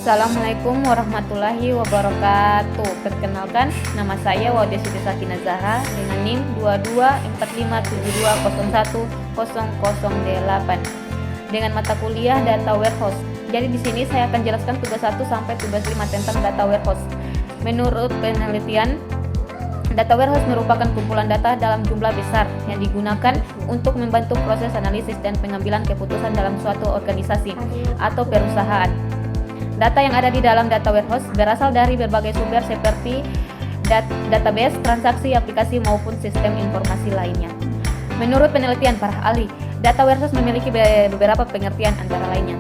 Assalamualaikum warahmatullahi wabarakatuh. Perkenalkan, nama saya Waudia Siti Sakina Zahra dengan NIM 2245710008 dengan mata kuliah Data Warehouse. Jadi di sini saya akan jelaskan tugas 1 sampai tugas 5 tentang Data Warehouse. Menurut penelitian, Data Warehouse merupakan kumpulan data dalam jumlah besar yang digunakan untuk membantu proses analisis dan pengambilan keputusan dalam suatu organisasi atau perusahaan. Data yang ada di dalam Data Warehouse berasal dari berbagai sumber seperti database, transaksi, aplikasi, maupun sistem informasi lainnya. Menurut penelitian para ahli, Data Warehouse memiliki beberapa pengertian antara lainnya.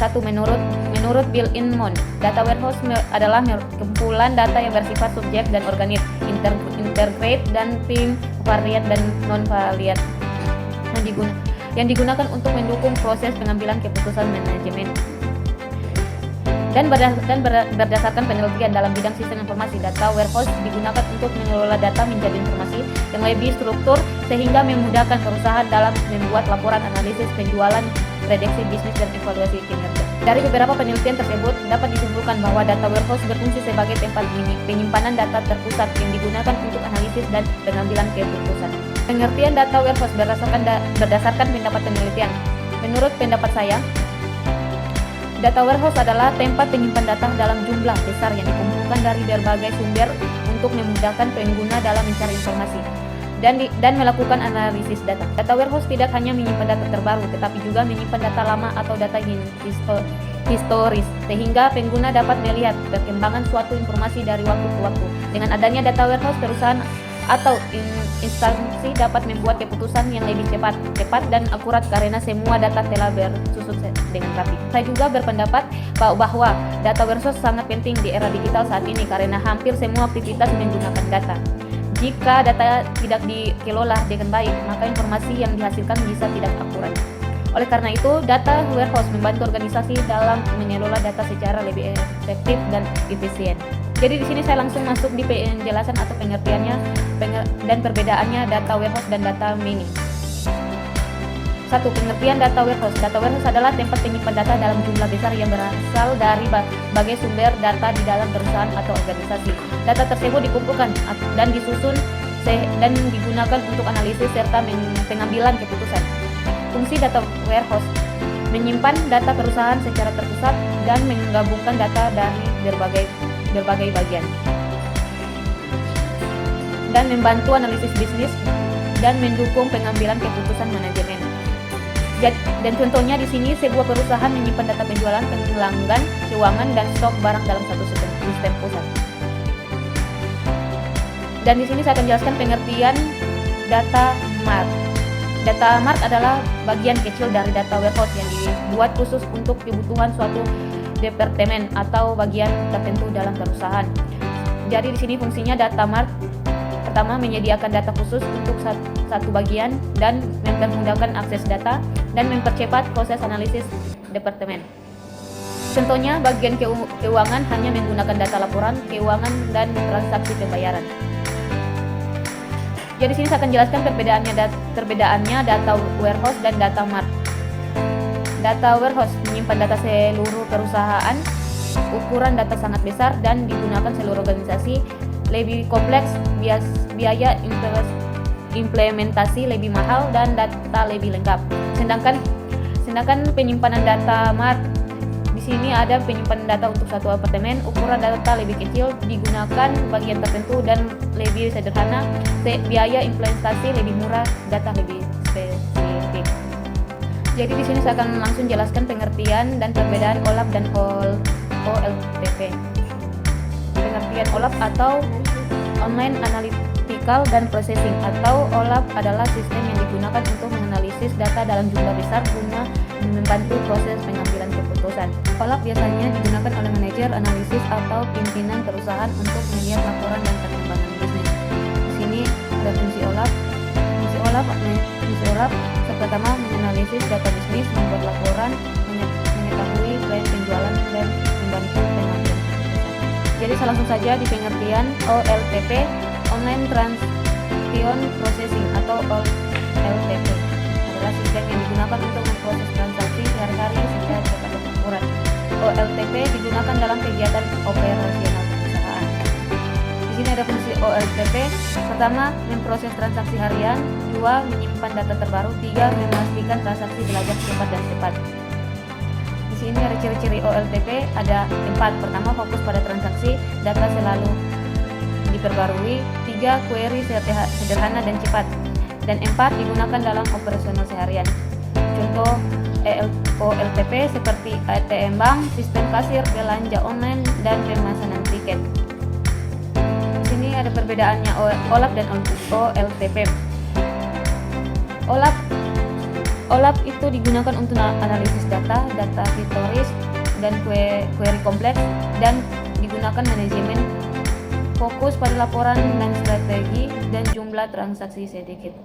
1. Menurut Bill Inmon, Data Warehouse adalah kumpulan data yang bersifat subjek dan organik, integrate dan tim, variat dan non-variat yang digunakan untuk mendukung proses pengambilan keputusan manajemen. Dan berdasarkan penelitian dalam bidang sistem informasi, Data Warehouse digunakan untuk mengelola data menjadi informasi yang lebih struktur sehingga memudahkan perusahaan dalam membuat laporan analisis penjualan, prediksi bisnis, dan evaluasi kinerja. Dari beberapa penelitian tersebut, dapat disimpulkan bahwa Data Warehouse berfungsi sebagai tempat penyimpanan data terpusat yang digunakan untuk analisis dan pengambilan keputusan. Pengertian Data Warehouse berdasarkan pendapat penelitian. Menurut pendapat saya, Data Warehouse adalah tempat penyimpan data dalam jumlah besar yang dikumpulkan dari berbagai sumber untuk memudahkan pengguna dalam mencari informasi dan melakukan analisis data. Data Warehouse tidak hanya menyimpan data terbaru, tetapi juga menyimpan data lama atau data historis, sehingga pengguna dapat melihat perkembangan suatu informasi dari waktu ke waktu. Dengan adanya Data Warehouse, perusahaan atau instansi dapat membuat keputusan yang lebih cepat dan akurat karena semua data telah bersusun dengan rapi. Saya juga berpendapat bahwa Data Warehouse sangat penting di era digital saat ini karena hampir semua aktivitas menggunakan data. Jika data tidak dikelola dengan baik, maka informasi yang dihasilkan bisa tidak akurat. Oleh karena itu, Data Warehouse membantu organisasi dalam mengelola data secara lebih efektif dan efisien. Jadi di sini saya langsung masuk di penjelasan atau pengertiannya dan perbedaannya Data Warehouse dan Data Mining. 1. Pengertian Data Warehouse. Data Warehouse adalah tempat penyimpan data dalam jumlah besar yang berasal dari berbagai sumber data di dalam perusahaan atau organisasi. Data tersebut dikumpulkan dan disusun dan digunakan untuk analisis serta pengambilan keputusan. Fungsi Data Warehouse menyimpan data perusahaan secara terpusat dan menggabungkan data dari berbagai bagian dan membantu analisis bisnis dan mendukung pengambilan keputusan manajemen. Dan contohnya di sini sebuah perusahaan menyimpan data penjualan, pelanggan, keuangan, dan stok barang dalam satu sistem pusat. Dan di sini saya akan jelaskan pengertian Data Mart. Data Mart adalah bagian kecil dari Data Warehouse yang dibuat khusus untuk kebutuhan suatu departemen atau bagian tertentu dalam perusahaan. Jadi di sini fungsinya Data Mart pertama menyediakan data khusus untuk satu bagian dan mempermudahkan akses data dan mempercepat proses analisis departemen. Contohnya bagian keuangan hanya menggunakan data laporan keuangan dan transaksi pembayaran. Jadi sini saya akan jelaskan perbedaannya Data Warehouse dan Data Mart. Data Warehouse menyimpan data seluruh perusahaan, ukuran data sangat besar dan digunakan seluruh organisasi, lebih kompleks, biaya implementasi lebih mahal dan data lebih lengkap. Sedangkan penyimpanan Data Mart di sini ada penyimpanan data untuk satu apartemen, ukuran data lebih kecil, digunakan bagian tertentu dan lebih sederhana, biaya implementasi lebih murah, data lebih spesifik. Jadi di sini saya akan langsung jelaskan pengertian dan perbedaan OLAP dan OLTP. Pengertian OLAP atau Online Analytical dan Processing atau OLAP adalah sistem yang digunakan untuk menganalisis data dalam jumlah besar guna membantu proses pengambilan keputusan. OLAP biasanya digunakan oleh manajer analisis atau pimpinan perusahaan untuk melihat laporan dan perkembangan bisnis. Di sini ada fungsi OLAP. Fungsi OLAP pertama menganalisis data bisnis, membuat laporan, mengetahui tren penjualan dan membantu pengambilan keputusan. Jadi langsung saja di pengertian OLTP, Online Transaction Processing atau OLTP adalah sistem yang digunakan untuk memproses transaksi sehari-hari secara cepat dan akurat. OLTP digunakan dalam kegiatan operasional perusahaan. Di sini ada fungsi OLTP. Pertama, memproses transaksi harian. 2, menyimpan data terbaru. 3, memastikan transaksi belajar cepat dan cepat. Di sini ada ciri-ciri OLTP, ada 4. Pertama, fokus pada transaksi, data selalu diperbarui. 3, query sederhana dan cepat. Dan 4, digunakan dalam operasional seharian. Contoh OLTP seperti ATM bank, sistem kasir, belanja online, dan pemesanan tiket. Di sini ada perbedaannya OLAP dan OLTP. OLAP itu digunakan untuk analisis data historis, dan query kompleks, dan digunakan manajemen, fokus pada laporan dan strategi, dan jumlah transaksi sedikit.